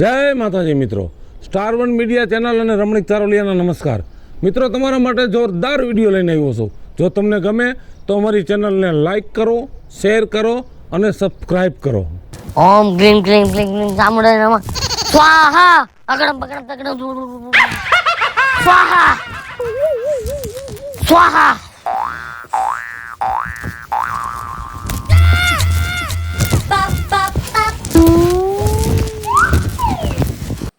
જય માતાજી મિત્રો, સ્ટાર1 મીડિયા ચેનલ અને રમણીક ચારોલિયાના નમસ્કાર મિત્રો. તમારા માટે જોરદાર વિડીયો લઈને આવ્યો છું. જો તમને ગમે તો અમારી ચેનલને લાઈક કરો, શેર કરો અને સબસ્ક્રાઇબ કરો. ઓમ ગ્રીમ ગ્રીમ ગ્રીમ ગ્રીમ સામુડે નમઃ સ્વાહા અગડમ બગડમ તગડમ સ્વાહા સ્વાહા.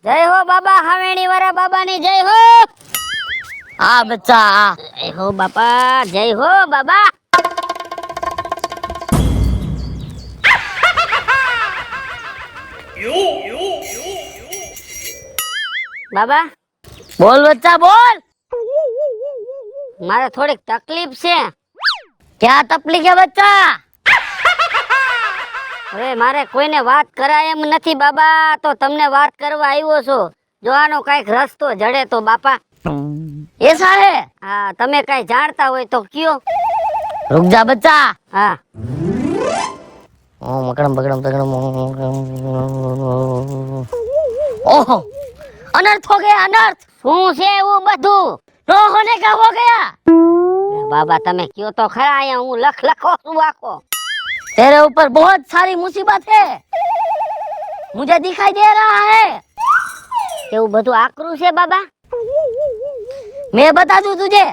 જય હો બાબા હાવેણી વાળા બાબાની જય હો. હા બચ્ચા, જય હો બાપા, જય હો બાબા. બાબા બોલ બચ્ચા બોલ. મારે થોડીક તકલીફ છે. ક્યાં તકલીફ છે બચ્ચા? હવે મારે કોઈને વાત કરાય એમ નથી બાબા, તો તમને વાત કરવા આવ્યો છો. જો આનો કઈક રસ્તો જડે તો બાપા. એસા હે? હા, તમે કઈ જાણતા હોય તો કયો. रुक जा बच्चा. हाँ. मकड़म पकड़म पकड़म. ओहो, अनर्थ हो गया अनर्थ. શું છે એવું બધું? નો હોને કા હો ગયા. बाबा તમે કયો તો ખરા, અહીંયા હું લખો છું આખો. तेरे ऊपर बहुत सारी मुसीबत है, मुझे दिखाई दे रहा है. એવું બધું આકરું છે બાબા? मैं बता दूं तुझे.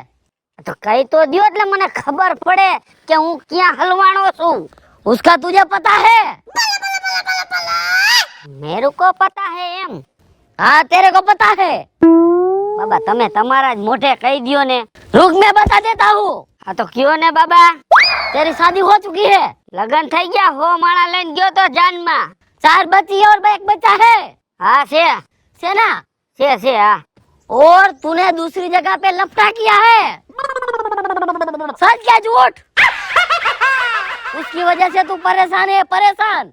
तो कही तो दियो એટલે મને ખબર પડે કે હું ક્યાં હલવાણો છું. उसका तुझे पता है? मेरे को पता है एम. हाँ तेरे को पता है. बाबा તમે તમારા જ મોઢે કહી દિયો ને. रुक मैं बता देता हूँ. हाँ तो क्यों ने बाबा? तेरी शादी हो चुकी है. लगन થઈ ગયા હો માણા લઈને ગયો તો જાનમાં. 4 बच्ची और एक बच्चा है. हाँ से ना से हाँ. और तूने दूसरी जगह पे लपटा किया है. सच क्या झूठ? उसकी वजह से तू परेशान है परेशान.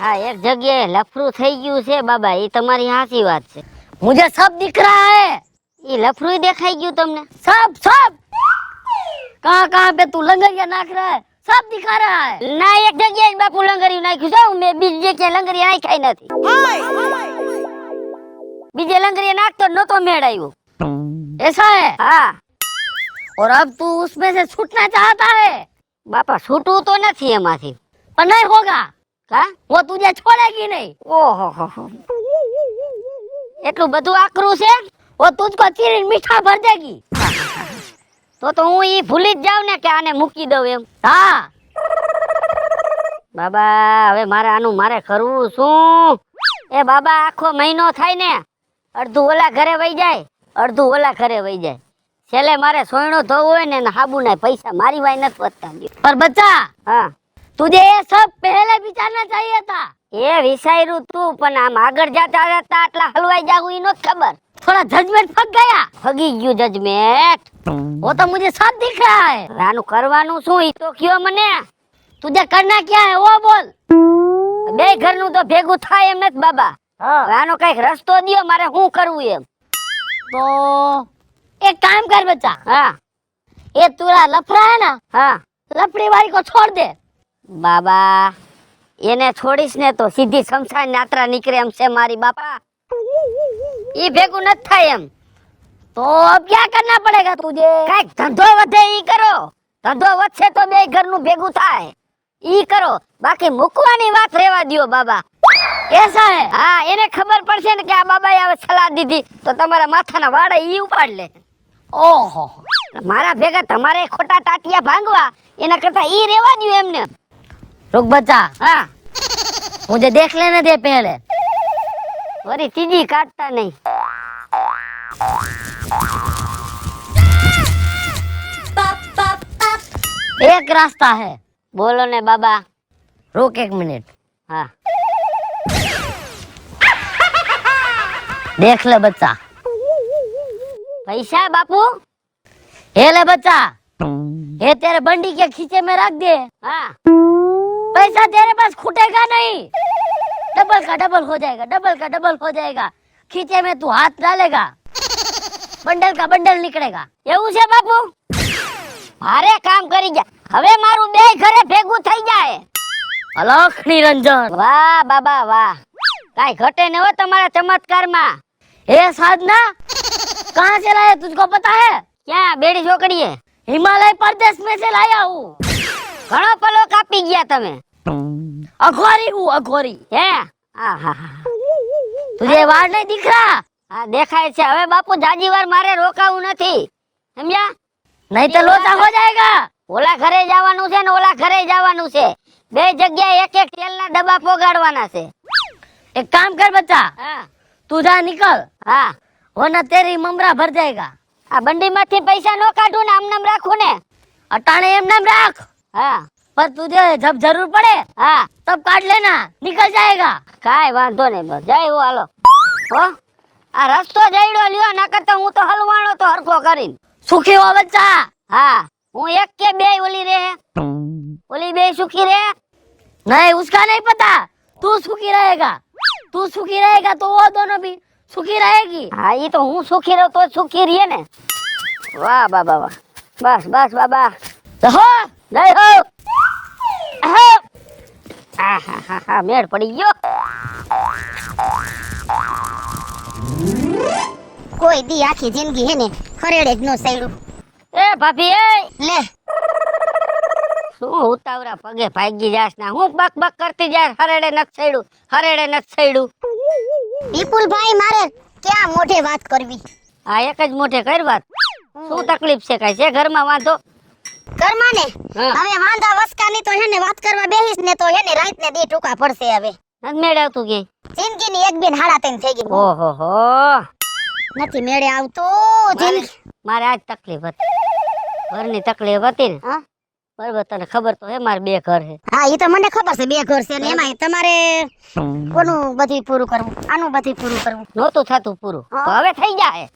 हाँ एक जगह लफड़ू થઈ ગયું છે બાબા, એ તમારી સાચી વાત છે. मुझे सब दिख रहा है. ये लफड़ू દેખાઈ ગયું તમને? सब कहाँ पे तू लंगरिया नाख रहा है, सब दिखा रहा है. ना एक जगह बापू लंगरिया नाખ્યું છે, मैं બીજી જગ્યાએ લંગરિયા નાખાઈ નથી. बीजे लंगरिया नाखतो नतो मेड़ आयो. ऐसा है? हाँ. और अब तू उसमें से छूटना चाहता है? बापा छूटू तो नहीं एमांथी, पर नहीं होगा. हाँ? वो तुझे छोड़ेगी नहीं. ओहो, એટલું બધું આકરું છે? वो तुझको चीरी मीठा भर देगी. तो હું ઈ ભૂલી જ જાવ ને કે આને મૂકી દઉં એમ. હા બાબા, હવે મારે આનું કરવું શું? એ બાબા આખો મહિનો થાય ને, અડધું ઓલા ઘરે વઈ જાય, અડધું ઓલા ઘરે વઈ જાય. છેલ્લે મારે સોયણો ધોવું હોય ને હાબુ ના પૈસા મારી વાય નથી વધતા. પર બચ્ચા, હા तुझे ये सब पहले विचारना चाहिए था. ये विचार्યું તું, પણ આમ આગળ જતા જતા આટલા હલવાઈ જાવું ઈ નહોતી ખબર. थोड़ा जजमेंट फग गया. फगी गयो जजमेंट. वो तो मुझे सब दिख रहा है. આનું કરવાનું શું ઈ તો કયો મને. तुझे करना क्या है वो बोल. બે ઘરનું તો ભેગું થાય એમ નથી બાબા. આનો કઈક રસ્તો દિયો, મારે શું કરવું એમ. तो एक काम कर बच्चा. हाँ. ये तुरा लफड़ा है ना, हाँ, लफड़ी वाली को छोड़ दे. बाबा એને છોડીશ ને તો સીધી શમશાન યાત્રા નીકળે એમ છે મારી બાપા. ઈ ભેગું નથી થાય એમ. તો अब क्या करना पड़ेगा तुझे? કઈક ધંધો વધે ઈ કરો. ધંધો વધશે તો બે ઘરનું ભેગું થાય, ઈ કરો. બાકી મૂકવાની વાત રહેવા દ્યો બાબા. એસા હે? હા, એને ખબર પડશે ને કે આ બાબાએ હવે સલાહ દીધી તો તમારા માથાના વાડા ઈ ઉપાડ લે. ઓહો, મારા ભેગા તમારે ખોટા ટાટિયા ભાંગવા એના કરતા ઈ રહેવા દ્યો એમને. रुक बच्चा. हाँ. मुझे देख लेने दे पहले. वरी चीजी काटता नहीं. एक रास्ता है. बोलो ने बाबा. रुक 1 मिनट. हाँ. देख ले बच्चा. पैसा बापू? ये ले बच्चा, ये तेरे बंडी के खींचे में रख दे. हाँ. पैसा तेरे पास खुटेगा नहीं. डबल का डबल हो जाएगा, डबल का डबल हो जाएगा. खींचे में तू हाथ डालेगा, बंडल का बंडल निकलेगा. એવું છે બાપુ? મારે કામ કરી ગયા. હવે મારું બે ઘરે ભેગું થઈ જાય. અલખ નિરંજન. વાહ બાબા વાહ. કાઈ घटे न हो तुम्हारा चमत्कार में। हे साधना, कहाँ से लाया तुझको पता है? क्या बेड़ी छोकड़ी है? हिमालय प्रदेश में से लाया हूँ। घणो पलो कापी गया तमे। अखोरी हूँ, अखोरी। है आहा तुझे वार नहीं दिख रहा? હા દેખાય છે। હવે બાપુ જાજી વાર મારે રોકાવું નથી, સમજ્યા? नहीं तो लोचा हो जाएगा। ઓલા ઘરે જવાનું છે ને ઓલા ઘરે જવાનું છે, બે જગ્યાએ એક એક તેલના ડબ્બા પોગાડવાના છે। एक काम कर बच्चा, હા तू जा निकल, હા वरना तेरी ममरा भर जाएगा। આ બંડીમાંથી પૈસા નો કાઢું ને આમ નામ રાખું ને। अटाने एम नाम राख, હા पर तुझे जब जरूर पड़े હા तब काट लेना, निकल जाएगा। કાઈ વાંધો નહીં, બસ જાય હું હાલો હો। આ રસ્તો જઈડો લ્યો, નકર તો હું તો હલવાણો તો હરખો કરીને। सुखी हो बच्चा। હા હું એક કે બે ઓલી રે, ઓલી બે સુખી રે। नहीं उसका नहीं पता, तू सुखी रहेगा। तू सुखी रहेगा तो वो दोनों भी सुखी रहेगी। હા ઈ તો હું સુખી રહું તો જ સુખી રહીએ ને। વાહ બાબા વાહ, બસ બસ બાબા रहो। જય હો। આહાહાહા, મેળ પડી ગયો। કોઈ દી આખી જિંદગી હે ને ખરેડે જ નો સડ્યું એ ભાભી એ લે શું ઉતાવળા પગે ભાગી જાસ ના, હું બક બક કરતી જાય, હરેડે નથ સડ્યું, હરેડે નથ સડ્યું। વિપુલભાઈ મારે ક્યાં મોઢે વાત કરવી આ એક જ મોઢે કર વાત। શું તકલીફ છે, કાઈ છે ઘરમાં વાંધો? ઘરમાં ને હા। હવે વાંધા વસકાની તો હે ને વાત કરવા બેહીશ ને તો હે ને રાત ને દી ટૂંકા પડશે। હવે નથી મેળ આવતું કે? જિંદગીની એક બેન હાડા તેમ થઈ ગઈ, ઓહો હો, નથી મેળે આવતું જિંદગી। મારે આજ તકલીફ હતી, ઘરની તકલીફ હતી ને। હા? બરાબર, તને ખબર તો હે મારે બે ઘર છે। હા ઈ તો મને ખબર છે, બે ઘર છે ને એમાંય તમારે કોનું બધું પૂરું કરવું, આનું બધું પૂરું કરવું, નહોતું થતું પૂરું, હા। તો હવે થઈ જાય।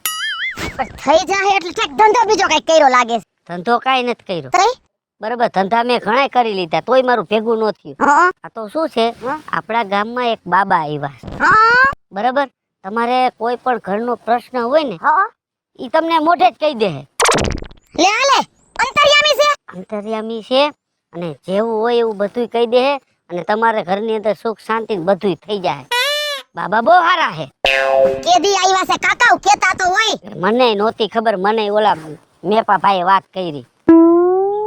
પણ થઈ જાય એટલે ઠેક ધંધો બીજો કઈક કર્યો લાગે છે ધંધો કાંઈ નથી કર્યો, તઈ? બરાબર, ધંધા મેં ઘણાય કરી લીધા તોય મારું ભેગું ન થયું। હા આ તો શું છે, હા। આપણા ગામમાં એક બાબા આવ્યા છે, હા બરાબર। તમારે કોઈ પણ ઘરનો પ્રશ્ન હોય ને હા ઈ તમને મોઢે જ કહી દે। લે આલે અંતર્યામી છે અંતર્યામી છે અને જેવું હોય એવું બધું કહી દે અને તમારે ઘરની અંદર સુખ શાંતિ ને બધું થઈ જાય। બાબા બહુ સારા છે। કેદી આવ્યા છે કાકા કેતા તો હોય મને નહોતી ખબર, મને ઓલા મેપા ભાઈએ વાત કરી।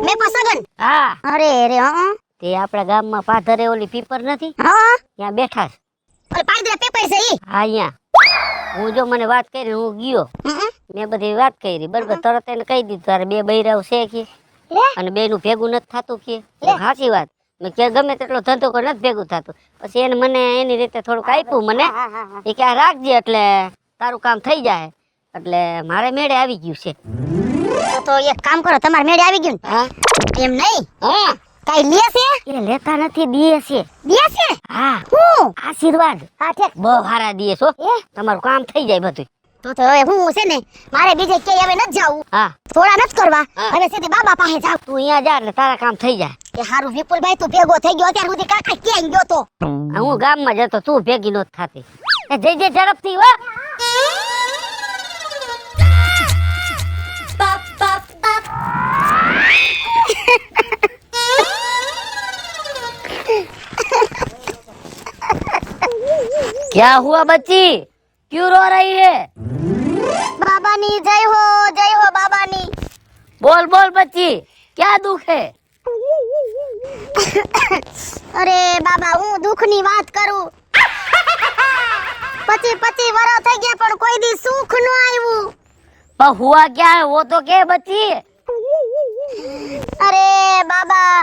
મેં પસગન હા, અરે રે હા તે આપણા ગામમાં પાધરે ઓલી પીપર નથી, હા ત્યાં બેઠા છે। ઓલે પાદરા પેપર છે ઈ હા અહીંયા હું જો મને વાત કરી, હું ગયો, મેં બધી વાત કરી, બરાબર। તરત એને કહી દીધું તારે બે બૈરાવ છે કે, લે અને બેનું ભેગું નથી થતું કે। સાચી વાત, મેં કે ગમે તેટલો ધંધો કોઈ નથી ભેગું થતું। પછી એને મને એની રીતે થોડુંક આપ્યું મને, હા હા હા એ કે આ રાખજે એટલે તારું કામ થઈ જાય, એટલે મારે મેળે આવી ગયું છે। તો એક કામ કરો, તમારે મેળે આવી ગયું ને? હા એમ નહીં હા, કાઈ લે છે એ લેતા નથી, દીએ છે। દે છે હા, હું આશીર્વાદ હા ઠેક બહુ સારા દીએ છો, તમારું કામ થઈ જાય બધું। તો હવે હું છે ને મારે બીજે ક્યાંય હવે નથી જાવું, હા, થોડા નથી કરવા, હા। હવે સીધી બાબા પાસે જાવ। તું અહીંયા જા એટલે તારા કામ થઈ જાય। એ હારું વિપુલભાઈ તું ભેગો થઈ ગયો, અત્યાર સુધી કાકા ક્યાંય ગયો તો? હું ગામમાં જતો, તું ભેગી નહોતી થતી। એ જઈ જે ઝડપથી હો। क्या हुआ बच्ची, क्यों रो रही है? બાબાની જય હો બાબાની। बोल बोल बच्ची, क्या दुख है? અરે બાબા હું દુઃખની વાત કરું, 25 વર્ષ થઈ ગયા પણ કોઈ દી સુખ ન આવ્યું। पर हुआ क्या है वो तो क्या बच्ची? અરે બાબા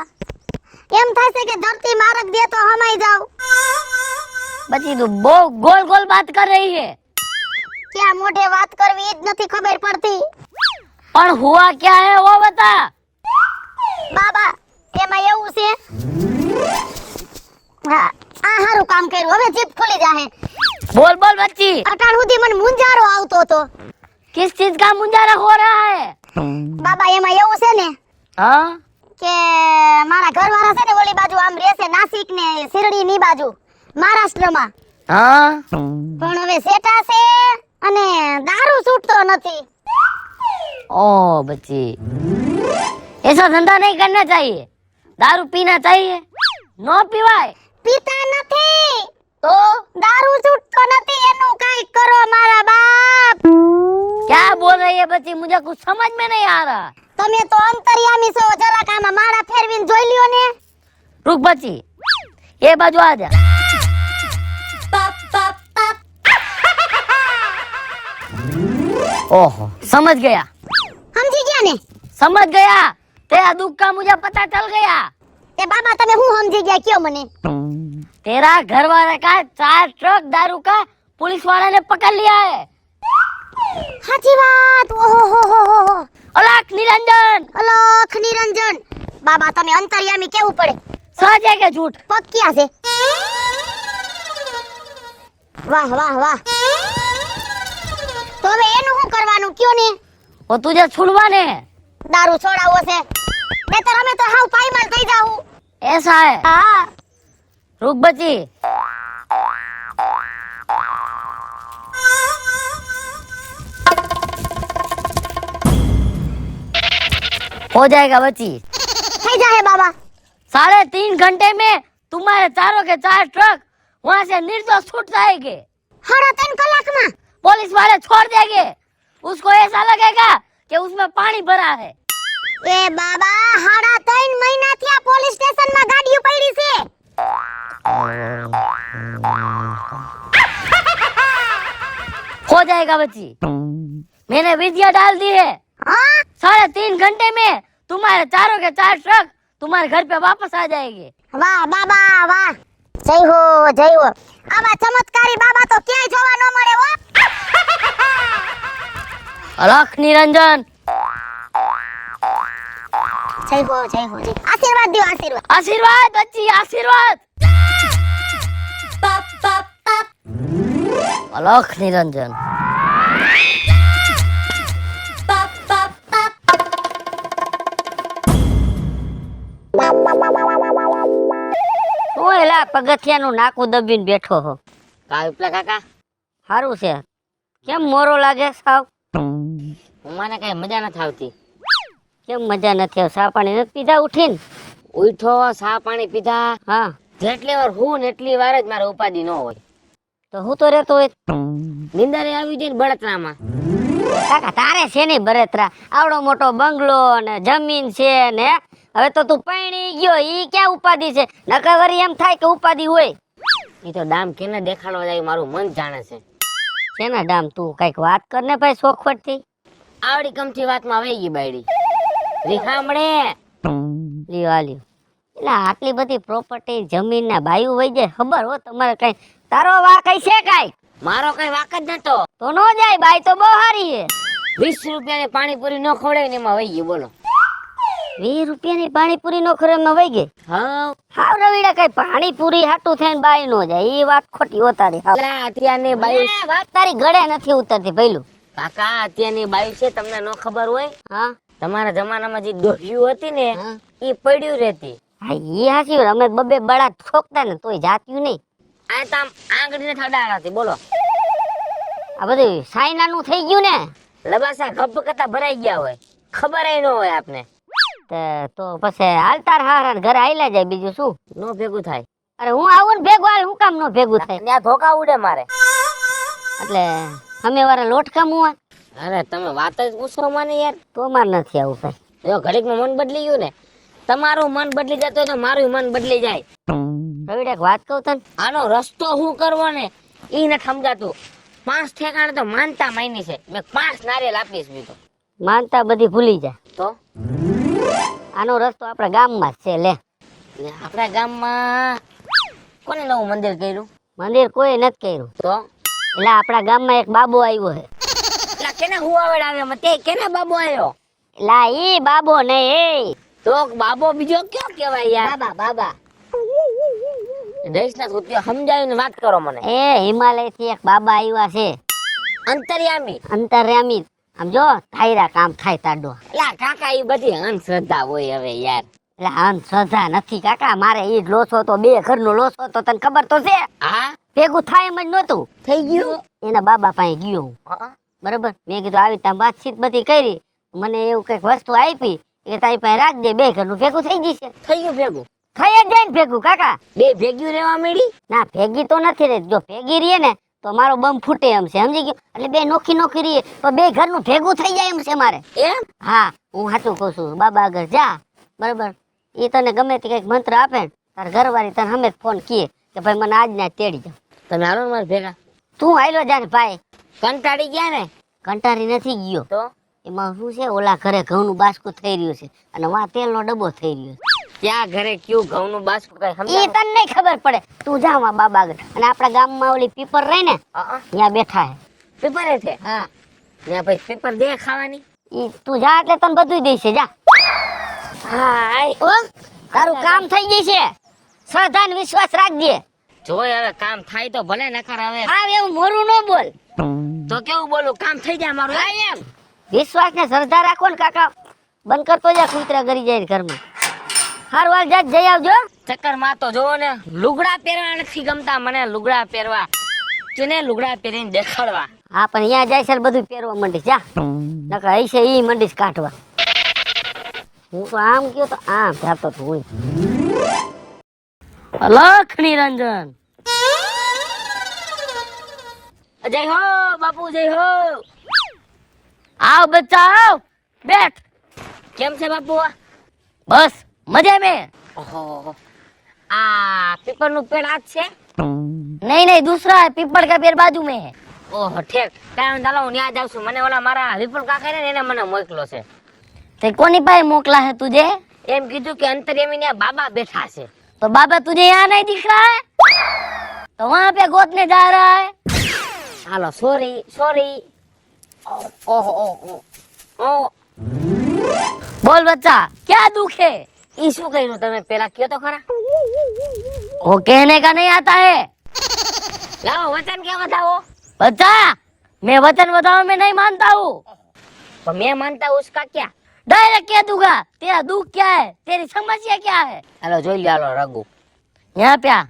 એમ થાય છે કે ધરતી મારક દે તો હમાઈ જાવ। बच्ची तू वो गोल गोल बात कर रही है, ક્યાં મોઢે વાત કરવી ઈ જ નથી ખબર પડતી। और हुआ क्या है वो बता। બાબા એમાં એવું છે, હા આ હારું કામ કર્યું, હવે જીપ ખુલી જાહે। बोल बोल बच्ची, અટાણ સુધી મને મુંજારો આવતો હતો। किस चीज का मुंजारा हो रहा है? બાબા એમાં એવું છે ને हाँ કે મારા ઘરવાળા છે ને ઓલી બાજુ આમ રહેશે, નાસિક ને શિરડી ની બાજુ મહારાષ્ટ્રમાં, हाँ પણ હવે સેટા છે અને દારૂ છૂટતો નથી। ओ बच्ची, ऐसा धंधा नहीं करना चाहिए, दारू पीना चाहिए, नो पीवाय। પીતા નથી तो દારૂ છૂટતો નથી એનું કાઈ કરો મારા બાપ. क्या बोल रही है बच्ची, मुझे कुछ समझ में नहीं आ रहा. તમે તો અંતર્યામી છો, જરાક આમાં માળા ફેરવીને જોઈ લ્યો ને. रुक बच्ची, ये बाजू आ जा. ओहो, समझ गया. સમજી ગયા ને? समझ गया. तेरा दुख का मुझे पता चल गया. તે બાબા તમે હું સમજી ગયા કયો મને? तेरा घर वाले का 4 ट्रक दारू का पुलिस वाला ने पकड़ लिया है. સાચી વાત. ઓહો. अलाक निरंजन. અલખ નિરંજન. બાબા તમે અંતર્યામી કેવું પડે? सच है के झूठ? પક્યા છે. વાહ વાહ વાહ. તો હવે એનું શું કરવાનું કયો ને? वो तुझे छुड़वाने हैं. દારૂ છોડાવવો છે નહીતર અમે તો હાવ પાયમાલ થઈ જાવું. ऐसा है. હા रुक बच्ची. हो जाएगा बच्ची. થઈ જાહે બાબા. 3.5 घंटे में तुम्हारे चारों के 4 ट्रक वहाँ से निर्दोष छूट जाएंगे. 3.5 કલાકમાં? पुलिस वाले छोड़ देंगे. उसको ऐसा लगेगा कि उसमें पानी भरा है. એ બાબા 3.5 મહિનાથી આ પોલીસ સ્ટેશનમાં ગાડીઓ પડી છે. हो जाएगा बच्ची. मैंने विधिया डाल दी है. હા 3.5 घंटे में तुम्हारे चारों के 4 ट्रक तुम्हारे घर पे वापस आ जाएंगे. વાહ બાબા વાહ. જય હો જય હો. આવા ચમત્કારી બાબા તો ક્યાંય જોવા ન મળે હો. अलख निरंजन. જય હો જય હો જય. આશીર્વાદ દો આશીર્વાદ. आशीर्वाद बच्ची, आशीर्वाद. अलख निरंजन. હું એલા પગથિયાનું નાકું દબીને બેઠો હો. કા વિપલા કાકા, સારું છે. કેમ મોરો લાગે સાવ? મને કઈ મજા નથી આવતી. કેમ મજા નથી આવતી? ચા પાણી નથી પીધા ઉઠીને? ઉઠો, સા પાણી પીધા. હા જેટલી વાર હું ને એટલી વાર જ મારે ઉપાધિ ન હોય. તો હું તો રહેતો હોય. નિંદરે આવી જાય ને બળતરામાં. કાકા તારે છે નહીં બરેતરા. આવડો મોટો બંગલો ને જમીન છે ને. હવે તો તું પૈણી ગયો, ઈ ક્યાં ઉપાધિ છે? નકર વળી એમ થાય કે ઉપાધિ હોય. એ તો દામ કેને દેખાડવા જાય મારું મન જાણે છે. શેના ડામ? તું કઈક વાત કર ને ભાઈ શોખવટ થી. આવડી કમથી વાતમાં વહી ગઈ બાયડી. રીખામણે લ્યો આ લ્યો. એટલે આટલી બધી પ્રોપર્ટી જમીન ના બાયું વહી જાય ખબર હો તમારે? કઈ તારો વાક કઈ છે કઈ? મારો કઈ વાક જ નતો. તો નો જાય, બાઈ તો બહુ હારી છે. 20 રૂપિયાની પાણીપુરી ન ખવડાવી ને એમાં વહી ગઈ. બોલો 20 રૂપિયાની પાણીપુરી નો ખરે એમાં વહી ગઈ. હા હાવ રવીડા કઈ પાણીપુરી હાટું થઈને બાઈ નો જાય, એ વાત ખોટી હોતારી. હાવ અત્યારની બાઈ વાત તારી ગળે નથી ઉતરતી પહેલું. કાકા, અત્યારની બાઈ છે તમને ન ખબર હોય? હા તમારા જમાનામાં જે ડોહ્યું હતી ને હા. એ પડ્યું રહેતી. હા ઈ હાચી વાત. અમે બબે બળા ઠોકતા ને તોય જાત્યું નહીં. આ તો આમ આંગળીને થડાડાતી. બોલો આ બધું સાયનાનું થઈ ગયું ને. લબાસા ગપ કરતા ભરાઈ ગયા હોય, ખબર ન હોય આપને. તો પછી હાલતાર હારા ઘરે આયલા જાય, બીજું શું? નો ભેગું થાય. અરે હું આવું ને ભેગું હાલ, હું કામ નો ભેગું થાય? ત્યાં ધોકા ઉડે મારે. એટલે અમે વાળા લોટકા મુવા. અરે તમે વાત જ પૂછો મને યાર. તો માર નથી આવું કઈ. જો ઘડીકમાં મન બદલી ગયું ને, તમારું મન બદલી જતું હોય તો મારું મન બદલી જાય. રવિડા એક વાત કહું તને. આનો રસ્તો શું કરવો ને ઈ ન સમજાતું. 5 ઠેકાણે તો માનતા માની છે. મેં 5 નારિયેલ આપીશ બીજો. માનતા બધી ભૂલી જાય. તો આનો રસ્તો આપણા ગામમાં જ છે. લે આપણા ગામમાં કોને નવું મંદિર કર્યું? મંદિર કોઈ નથી કર્યું. તો એટલે આપણા ગામમાં એક બાબો આવ્યો છે. એટલે કેને હુવાવડ આવ્યો મતે? કેને બાબો આવ્યો? લા ઈ બાબો નહીં, એ તો બાબો બીજો કયો કહેવાય યાર? બાબા બાબા. દેશના રૂપિયા સમજાવીને વાત કરો મને. એ હિમાલય થી એક બાબા આવ્યા છે. અંતર્યામી. અંતર્યામી. આમ જો થાયરા કામ થાય તાડો. એટલે કાકા એ બધી અંધશ્રદ્ધા હોય હવે યાર. એટલે અંધશ્રદ્ધા નથી કાકા. મારે ઈ લોસો તો 2 ઘરનો લોસો તો તને ખબર તો છે. હા ભેગું થાય એમ જ નહોતું. થઈ ગયું. એના બાબા પાસે ગયો હું. બરાબર. મેં કીધું આવી ત્યાં વાતચીત બધી કરી. મને એવું કઈક વસ્તુ આપી કે તારી પાસે રાખજે, 2 ઘરનું ભેગું થઈ જશે. થઈ ગયું ભેગું. થઈ જ જાય ને ભેગું કાકા. બે ભેગ્યું રહેવા મળી. ના ભેગી તો નથી રહી. જો ભેગી રહીએ ને તો મારો બમ ફૂટે એમ છે, સમજી ગયો? એટલે બે નોખી નોખી રહીએ તો બે ઘરનું ભેગું થઈ જાય એમ છે મારે. એમ? હા હું સાચું કહું છું. બાબા આગળ જા, બરાબર, એ તને ગમે તે કઈક મંત્ર આપે ને તાર ઘરવાળી તને હમે ફોન કીએ કે ભાઈ મને આજ ના તેડી જાવ. તમે હાલો ને મારા ભેગા. તું આયલો જા ને ભાઈ. કંટાળી ગયા ને? કંટારી નથી ગયો. તો એમાં શું છે, ઓલા ઘરે ઘઉંનું બાસકું થઈ રહ્યું છે અને વા તેલનો ડબ્બો થઈ રહ્યો છે. ત્યાં ઘરે કયું ઘઉંનું બાસકું કઈ એ સમજાય? તને નહીં ખબર પડે. તું જા માં બાબા આગળ. અને આપણા ગામમાં ઓલી પીપર રહી ને ત્યાં બેઠા હે. પેપરે છે? હા ત્યાં પછી પેપર દે ખાવાની. ઈ તું જા એટલે તને બધું દેશે. જા. હાય. ઓ તારું કામ થઈ જશે. શ્રદ્ધા ને વિશ્વાસ રાખજે. જોય હવે કામ થાય તો ભલે, નકર હવે હા એવું મોરું ન બોલ. તો કેવું બોલું? કામ થઈ જાય મારું. હા એમ વિશ્વાસ ને શ્રદ્ધા રાખો ને કાકા. બંધ કરતો જા, કૂતરા ગરી જાય ઘરમાં. હારું હાલ જા, જઈ આવજો. ચક્કર માં તો જોવો ને, લુગડા પહેરવા નથી ગમતા મને. લુગડા પહેરવા ને લુગડા પહેરીને દેખાડવા. હા પણ અહીંયા જાય છે ને બધું પહેરવા માંડીશ. જા નકર હશે ઈ મંડીશ કાઢવા. હું તો આમ કયો તો આમ જાતો તો હું. લખ નિરંજન. જય હો બાપુ, જય હો. આવ બચ્ચા આવ, બેઠ. કેમ છે બાપુ? બસ મજા में. ઓહો, આ પીપર નું પેड़ આજ છે? नहीं नहीं दूसरा है, पीपल का पेड़ बाजू में है. ઓહો ઠેક. કાંઈ ચાલો હું ત્યાં જાઉં છું. મને ઓલા મારા વિપુલ કાકા ને એને મને મોકલો છે. ते कोनी भाई मोकला है तुझे? એમ કીધું કે અંતર્યામી ત્યાં બાબા બેઠા છે. तो बाबा तुझे यहाँ नहीं दिख रहा है तो वहाँ पे गोतने जा रहा है. હાલો સોરી સોરી. ઓહો ઓહો ઓહો. बोल बच्चा क्या दुख है? ઈ શું કર્યું તમે પેલા કયો તો ખરા? वो कहने का नहीं आता है. લાવો વચન કે બતાવો. बच्चा मैं वचन बताओ में नहीं मानता हूँ. तो मैं मानता हूँ उसका क्या? डायरेक्ट कह दूंगा तेरा दुख क्या है, तेरी समस्या क्या है. हेलो જોઈ લ્યો. હાલો રઘુ. यहाँ पे आ.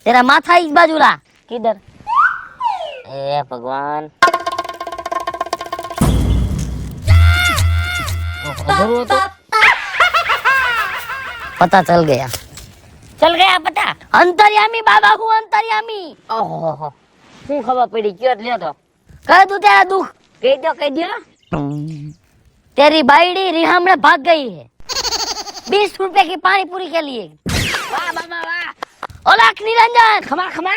तेरा माथा इस बाजू ला. किधर? ए भगवान. ओहो, तो पता चल गया. चल गया पता. अंतर्यामी बाबा हूँ, अंतर्यामी. ओहो, શું ખબર પડી? કયો લ્યો તો. कह दू तेरा दुख. કહી દો કહી દો. तेरी बाइडी रिहाम में भाग गई है 20 रुपए की पानी पूरी के लिए. વાહ બાબા વાહ. ओला निरंजन ખમા ખમા.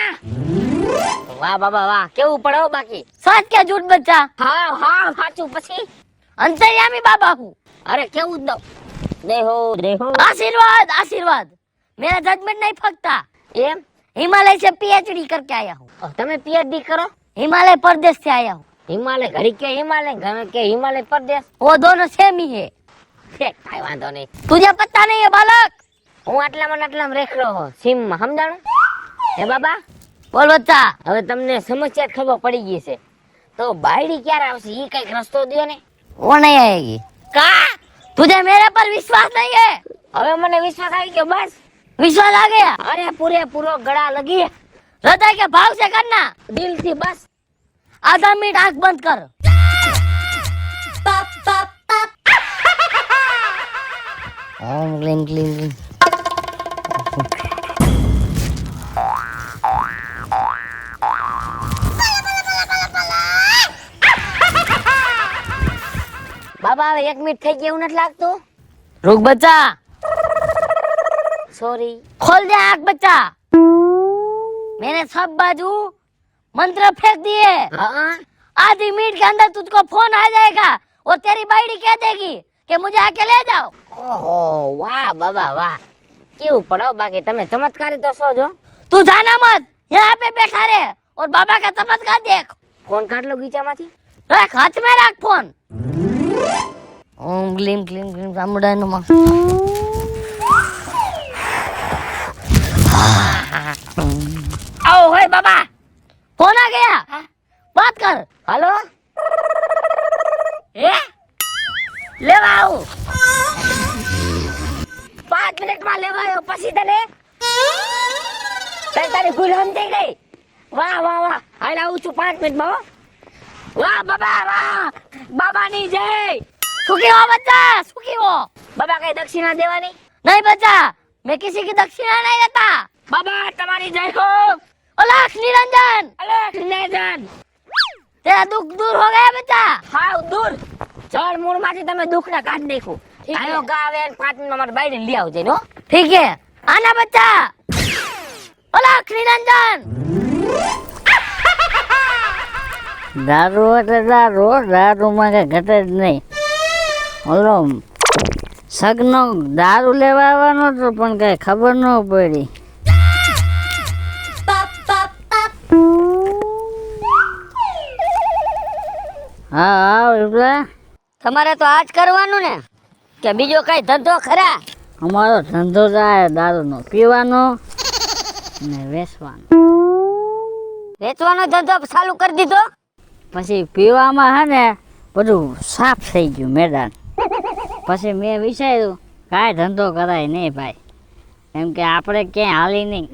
વાહ બાબા વાહ. કેવું પડે હો બાકી? सच क्या झूठ बच्चा? હા હા સાચું. પછી अंतर्यामी बाबा हूँ. અરે કેવું જ દો. દેહો દેહો. आशीर्वाद आशीर्वाद. मेरा जजमेंट नहीं फकता. એમ? हिमालय से पीएचडी करके आया हूँ. તમે પીએચડી કરો? हिमालय प्रदेश से आया हूँ. હિમાલય ઘડી કે હિમાલય, ઘરે કે હિમાલય પ્રદેશ. वो दोनों सेम ही है. ઠેક, કાંઈ વાંધો નહીં. तुझे पता नहीं है बालक. હું આટલામાં રેખડો હો સીમમાં, સમજાણું? હે બાબા, बोल बच्चा. હવે તમને સમસ્યા ખબર પડી ગઈ છે તો બાયડી ક્યારે આવશે ઈ કઈક રસ્તો દ્યો ને. वो नहीं आएगी. કા? तुझे मेरे पर विश्वास नहीं है? હવે મને વિશ્વાસ આવી ગયો. બસ विश्वास आ गया? અરે પૂરેપૂરો ગળા લગી हृदय के भाव से करना. દિલથી. બસ आधा मिनट आंख बंद कर. ओम क्लीम क्लीम क्लीम. બાબા હવે 1 મિનિટ થઈ ગઈ એવું નથી લાગતું? रुक बच्चा. સોરી. खोल दे आंख बच्चा. मैंने सब बाजू मंत्र फेंक दिए. હા आधी मिनट के अंदर तुझको फोन आ जाएगा और तेरी बाइडी कह देगी कि मुझे आके ले जाओ. ઓહો વાહ બાબા વાહ. કેવું પડો બાકી તમે ચમત્કારી તો છો જો. तू जाना मत, यहाँ पे बैठा रहे और बाबा का चमत्कार देख. ફોન કાઢ લો ગીચામાંથી. रख हाथ में रख फोन. ओम क्लीम क्लीम क्लीम रामुडाय नमः. आओ હોય બાબા. फोन आ गया. बात कर. હાલો. હે લેવા આવું. 5 મિનિટમાં લેવા આવ્યો પછી તને તારી ભૂલ સમજાઈ ગઈ. વાહ વાહ વાહ. હાલ આવું છું 5 મિનિટમાં હો. વાહ બાબા વાહ. બાબાની જય. सुखी हो बच्चा, सुखी हो. બાબા કઈ દક્ષિણા દેવાની? नहीं बच्चा, मैं किसी की दक्षिणा नहीं लेता। बाबा तुम्हारी जय हो। अलख निरंजन, अलख निरंजन, तेरा दुख दूर हो गया बेटा? હાવ દૂર જળ મૂળમાંથી તમે દુઃખને કાઢી નાખ્યું. આયો ગાવે ને 5 મિનિટમાં મારે બાઈને લઈ આવજે નો. ठीक है, आना बच्चा। अलख निरंजन। દારૂ એટલે દારૂ, દારૂમાં કઈ ઘટે જ નહીં. ઓલો સગનો દારૂ લેવા આવવાનો હતો પણ કઈ ખબર ન પડી. હા આવ વિપલા, તમારે તો આજ કરવાનું ને કે બીજો કઈ ધંધો ખરા? અમારો ધંધો તો આ દારૂનો, પીવાનો ને વેચવાનો. વેચવાનો ધંધો ચાલુ કરી દીધો? પછી પીવામાં હે ને બધું સાફ થઈ ગયું મેદાન. પછી મેં વિચાર્યું કાંઈ ધંધો કરાય નહીં ભાઈ, એમ કે આપણે ક્યાંય હાલી નહીં.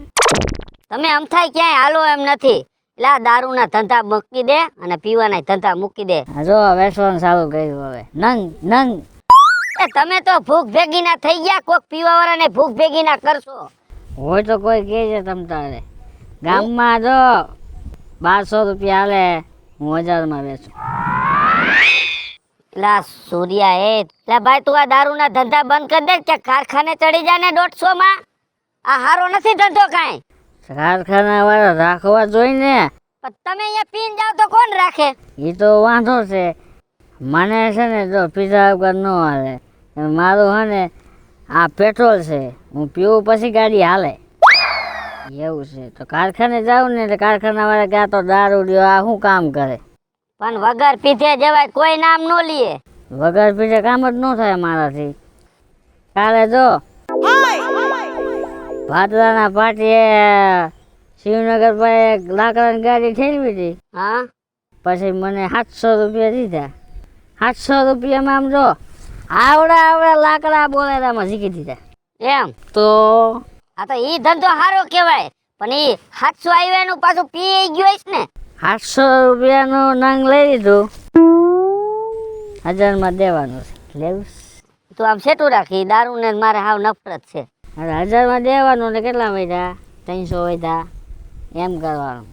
તમે અમથાય ક્યાંય હાલો એમ નથી. એટલે આ દારૂના ધંધા મૂકી દે અને પીવાના ધંધા મૂકી દે. આ જો વેચવાનું ચાલુ કર્યું હવે. નંગ નંગ એ તમે તો ભૂખ ભેગી ના થઈ ગયા. કોક પીવા વાળાને ભૂખ ભેગી ના કરશો. હોય તો કોઈ કહે છે તમ તારે. ગામમાં જો 1200 રૂપિયા હાલે, હું 1000માં વેચું. લા સૂર્યા એટલે ભાઈ તું આ દારૂના ધંધા બંધ કરી દે કે કારખાને ચડી જાય ને 150 માં. આ હારો નથી ધંધો કાંઈ. કારખાના વાળા રાખવા જોઈએ ને. પણ તમે અહીંયા પીને જાવ તો કોણ રાખે? એ તો વાંધો છે. મને છે ને જો પીધા વગર ન હાલે. મારું હે ને આ પેટ્રોલ છે, હું પીવું પછી ગાડી હાલે એવું છે. તો કારખાને જાઉં ને એટલે કારખાના વાળા ક્યાં તો દારૂ લ્યો, આ શું કામ કરે? પણ વગર પીધે જવાય, કોઈ નામ નો લીએ. વગર પીધે કામ જ ન થાય મારાથી. કાલે જો ભાદરાના પાટીએ શિવનગર પર એક લાકડાની ગાડી ઠેરવી હતી. હા પછી મને 700 રૂપિયા દીધા. 700 રૂપિયામાં આમ જો આવડા આવડા લાકડા બોલેરામાં શીખી દીધા. એમ તો આ તો ઈ ધંધો હારો કહેવાય. પણ ઈ 700 આવ્યાનું પાછું પી ગયો છે ને. 800 રૂપિયાનું નંગ લઈ લીધું, 1000માં દેવાનું છે. લેવું તું આમ સેટું રાખી. દારૂ ને મારે હાવ નફરત છે. હવે 1000માં દેવાનું એટલે કેટલા વધ્યા? 300 વધ્યા. એમ કરવાનું,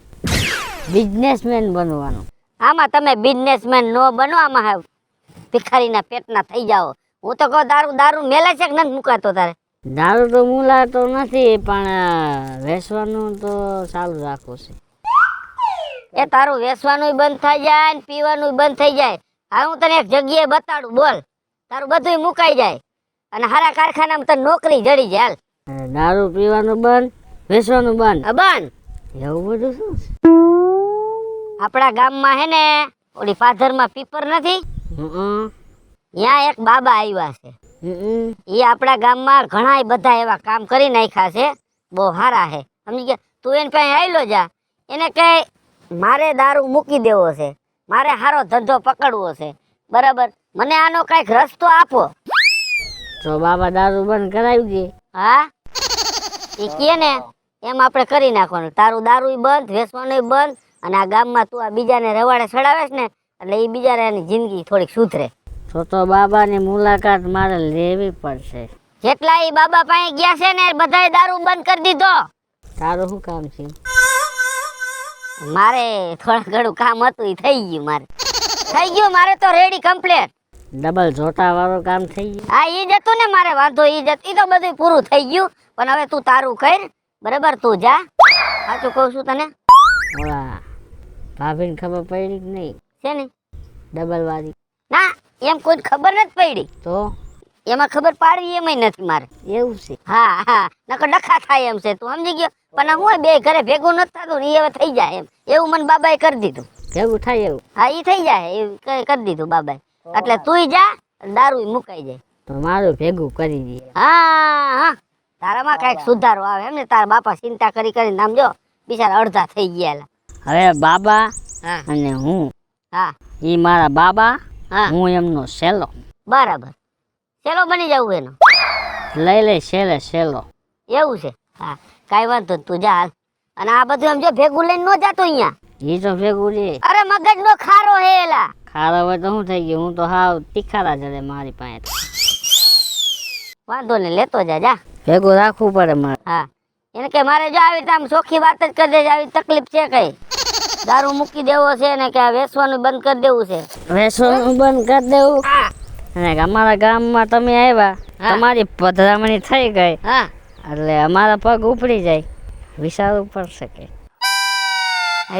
બિઝનેસમેન બનવાનું. આમાં તમે બિઝનેસમેન નો બનો. આમાં હાવ ભિખારીના પેટના થઈ જાઓ. હું તો કહું દારૂ મેલે છે કે નથી મુકાતો તારે? દારૂ તો મૂલાતો નથી, પણ વેચવાનું તો ચાલુ રાખવું છે. એ તારું વેચવાનું બંધ થઈ જાય ને પીવાનું બંધ થઈ જાય. હા હું તને એક જગ્યાએ બતાડું, બોલ. તારું બધું મુકાઈ જાય અને હારા કારખાનામાં તને નોકરી જડી જાય. અને દારૂ પીવાનું બંધ, વેચવાનું બંધ. હાલ બંધ. એવું બધું શું છે? આપણા ગામમાં હે ને ઓલી પાધરમાં પીપર નથી, હમ ત્યાં એક બાબા આવ્યા છે. હમ એ આપણા ગામમાં ઘણા બધા એવા કામ કરી નાખ્યા છે, બહુ સારા છે. સમજી ગયા? તું એને પાસે આવેલો જા, એને કહે મારે દારૂ મૂકી દેવો છે, મારે સારો ધંધો પકડવો છે, બરાબર? મને આનો કઈક રસ્તો આપો. તો બાબા દારૂ બંધ કરાવી દે. હા એ કે ને એમ આપણે કરી નાખવાનું. તારું દારૂ બંધ, વેચવાનું બંધ, અને આ ગામમાં તું આ બીજાને રવાડે ચડાવેશ ને એટલે એ બીજાને એની જિંદગી થોડીક સુધરે. તો બાબાની મુલાકાત મારે લેવી પડશે. જેટલા એ બાબા પાસે ગયા છે ને બધાએ દારૂ બંધ કરી દીધો. તારું શું કામ છે? મારે થોડા ઘણું કામ હતું, એ થઈ ગયું. મારે થઈ ગયું, મારે તો રેડી કમ્પ્લીટ. ડબલ જોટા વાળું કામ થઈ ગયું. હા ઈ જ હતું ને મારે વાંધો. ઈ તો બધું પૂરું થઈ ગયું. પણ હવે તું તારું કર, બરાબર? તું જા. સાચું કહું છું તને. ઓલા ભાભીને ખબર પડી કે નહીં? છે ને ડબલ વાળી? ના એમ કોઈ ખબર નથી પડી. તો એમાં ખબર પાડવી એમાંય નથી મારે. એવું છે? હા હા, નકર ડખા થાય એમ છે, તું સમજી ગયો? પણ હું બે ઘરે ભેગું નથી થતું ને એ હવે થઈ જાય એમ, એવું મને બાબાએ કરી દીધું. ભેગું થાય એવું? હા ઈ થઈ જાય એવું કરી દીધું બાબાએ. એટલે તુંય જા, દારૂ મુકાઈ જાય. તો મારું ભેગું કરી દે. હા હા, તારામાં કઈક સુધારો આવે એમ ને. તારા બાપા ચિંતા કરી કરીને આમ જો બિચારા અડધા થઈ ગયા. હવે બાબા હા અને હું, હા ઈ મારા બાબા, હા હું એમનો સેલો. બરાબર. સેલો બની જવું એનો. લઈ લે સેલે સેલો. એવું છે? હા કાંઈ વાંધો નહીં, તું જા હાલ. અને આ બધું એમ જો ભેગું લઈને ન જાતો અહીંયા. ઈ તો ભેગું છે. અરે મગજનો ખારો હે એલા. ખારા હોય તો શું થઈ ગયું? હું તો હાવ તીખારા જડે મારી પાસે. વાંધો ને, લેતો જા જા. ભેગું રાખવું પડે મારે. હા એને કે મારે જો આવી રીતે આમ ચોખ્ખી વાત જ કરી દેજે, આવી તકલીફ છે કઈ, દારૂ મૂકી દેવો છે ને કે આ વેચવાનું બંધ કરી દેવું છે. વેસવાનું બંધ કરી દેવું. અને અમારા ગામમાં તમે આવ્યા, તમારી પધરામણી થઈ ગઈ હા એટલે અમારા પગ ઉપડી જાય, વિચારવું પડશે કે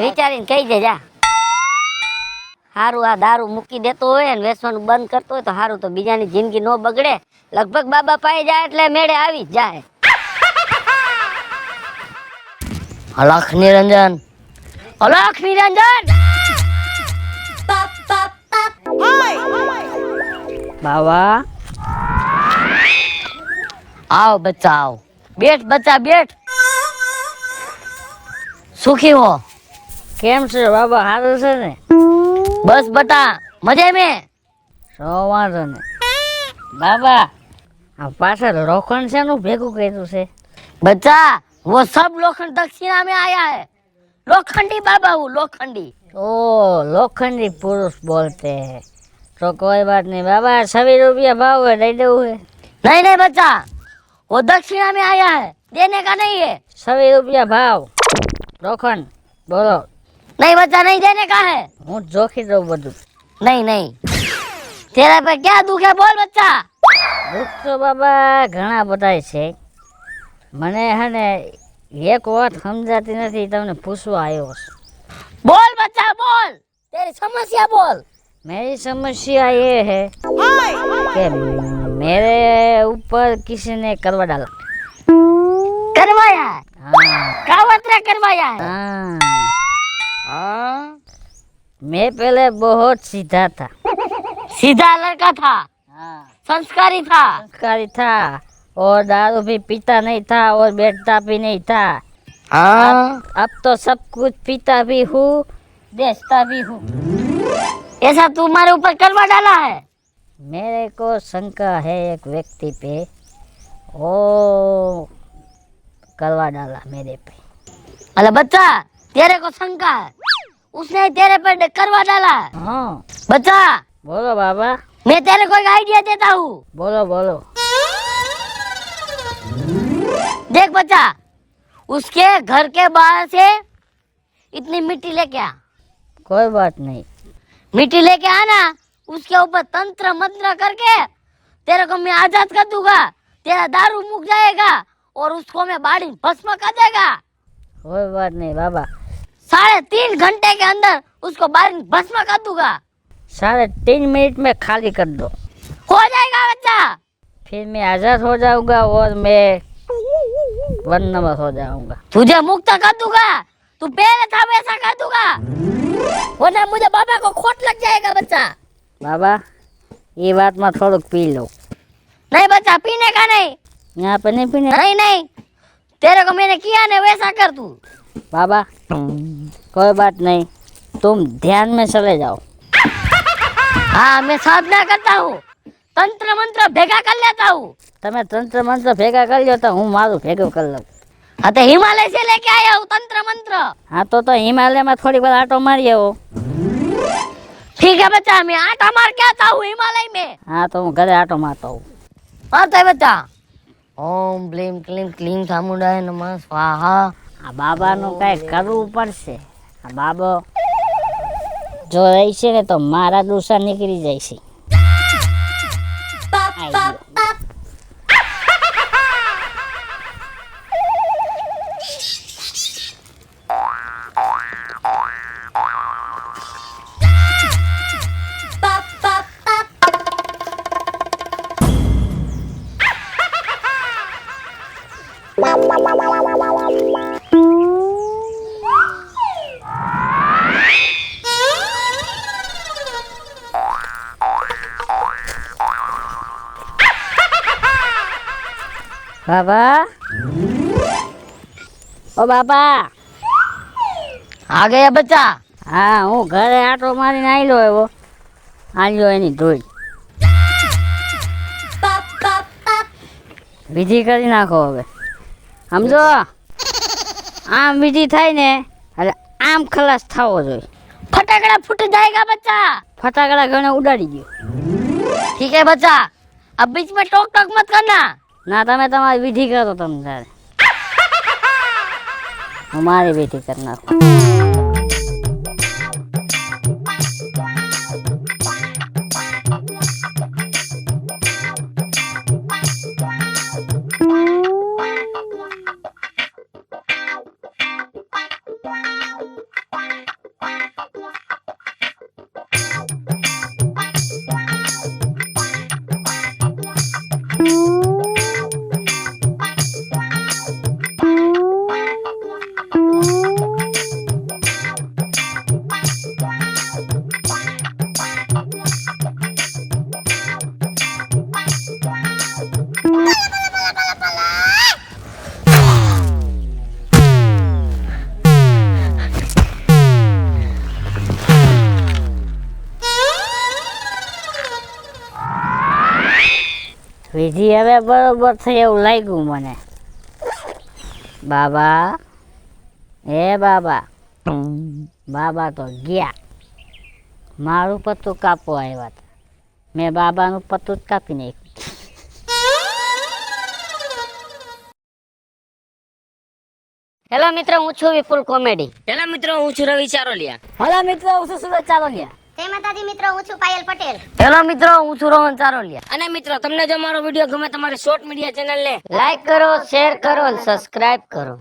વિચારીને કહી દે જા. હારું આ દારૂ મૂકી દેતો હોય ને વેચવાનું બંધ કરતો હોય તો હારું, તો બીજાની જિંદગી નો બગડે. લગભગ બાબા પાઈ જાય એટલે મેળે આવી જ જાય. અલખ નિરંજન, અલખ નિરંજન. બાવા આવ બચ્ચા આવ, બેઠ બચ્ચા બેઠ. સુખી હો? કેમ છે બાબા? સારું છે ને? બસ બટા મજે में. સો વાંધો ને બાબા. આ પાછળ લોખંડ છે નું ભેગું કર્યું છે? बच्चा वो सब लोखंड दक्षिणा में आया है, लोखंडी बाबा हूँ, लोखंडी. ओ लोखंडी पुरुष बोलते हैं तो कोई बात नहीं बाबा, 100 रुपया भाव है, दे दो है. नहीं नहीं बच्चा, वो दक्षिणा में आया है, देने का नहीं है. 100 रुपया भाव लोखंड बोलो. नहीं बच्चा, नहीं देने का है. હું જોખી દઉં બધું. नहीं नहीं, तेरा पे क्या दुख है बोल बच्चा. દુઃખ તો બાબા ઘણા બધા છે, મને હે ને એક વાત સમજાતી નથી, તમને પૂછવા આવ્યો છું. बोल बच्चा बोल, तेरी समस्या बोल. मेरी समस्या ये है कि मेरे ऊपर किसी ने करवा डाला. करवाया है, हाँ कावतरा करवाया है. हाँ, हाँ, मैं पहले बहुत सीधा था, सीधा लड़का था, हाँ संस्कारी था. संस्कारी था और दारू भी पीता नहीं था और बैठता भी नहीं था. हाँ, अब तो सब कुछ पीता भी हूँ, बेचता भी हूँ. ऐसा तुम्हारे ऊपर करवा डाला है. मेरे को शंका है एक व्यक्ति पे, वो करवा डाला मेरे पे. अरे बच्चा, तेरे को शंका है, उसने तेरे पे करवा डाला है. हाँ बच्चा, बोलो बाबा. मैं तेरे को एक आइडिया देता हूँ. बोलो बोलो. देख बच्चा, उसके घर के बाहर से इतनी मिट्टी लेके आ. कोई बात नहीं. मिट्टी लेके आना, उसके ऊपर तंत्र मंत्र करके तेरे को मैं आजाद कर दूंगा. तेरा दारू मुक जाएगा और उसको मैं बाड़ी भस्म कर देगा. कोई बात नहीं बाबा. 3.5 घंटे के अंदर उसको बाड़ी भस्म कर दूंगा. 3.5 मिनट में खाली कर दो, हो जाएगा बच्चा. फिर मैं आजाद हो जाऊंगा और मैं 1 नंबर हो जाऊंगा. तुझे मुक्त कर दूंगा. तू पहले था वैसा कर दूंगा, वरना मुझे बाबा को खोट लग जाएगा बच्चा. बाबा ये बात में थोड़ुंक पी लो. नहीं बच्चा, पीने का नहीं. यहाँ पे नहीं पीने. नहीं नहीं, तेरे को मैंने किया ना वैसा कर तू. बाबा कोई बात नहीं, तुम ध्यान में चले जाओ. हाँ, मैं साधना करता हूँ, तंत्र मंत्र भेगा कर लेता हूँ. તમે તંત્ર મંત્ર ભેગા કરી લો તો હું મારું ભેગું કરી લઉં. हाँ तो हिमालय से लेके आया हूँ तंत्र मंत्र. હા તો હિમાલયમાં થોડી વાર આટો મારી આવો. ठीक है बच्चा, मैं आटा मार के आता हूँ हिमालय में. હા તો હું ઘરે આટો મારતો હોઉં. मारता है बच्चा. ओम ब्लीम क्लीम क्लीम सामुंडाय नमः स्वाहा. આ બાબાનું કાંઈ કરવું પડશે. આ બાબો જો રહેશે ને તો મારા દુસા નીકળી જાય છે. આઈ ગયો. બાબા, ઓ બાબા. आ गया बच्चा. હા હું ઘરે આટો મારીને આવેલો એવો આલ્યો એની ધોઈ. વિધિ કરી નાખો હવે. સમજો, આમ વિધિ થાય ને એટલે આમ ખલાસ થવો જોઈએ. फटाकड़ा फूट जाएगा बच्चा. ફટાકડા ઘણે ઉડાડી ગયો. ठीक है बच्चा, अब बीच में टोक टोक मत करना. ના તમે તમારી વિધિ કરો તમે તારે. હું મારી વિધિ કરી નાખું. વિધિ હવે બરોબર થઈ એવું લાગ્યું મને. બાબા બાબા બાબા તો ગયા. મારું પત્તું કાપવા આવ્યા હતા. મેં બાબાનું પત્તું જ કાપી નાખ્યું. હેલો મિત્રો, હું છું વિપુલ કોમેડી. હેલો મિત્રો, હું છું રવિ ચારોલિયા. હલો મિત્રો, હું છું સુરજ ચારોલિયા. જય માતાજી મિત્રો, હું છું પાયલ પટેલ. હેલો મિત્રો, હું છું રોહન ચારોલિયા. અને મિત્રો, તમને જો મારો વિડીયો ગમે તમારી શોર્ટ મીડિયા ચેનલ ને લાઈક કરો, શેર કરો, સબસ્ક્રાઇબ કરો.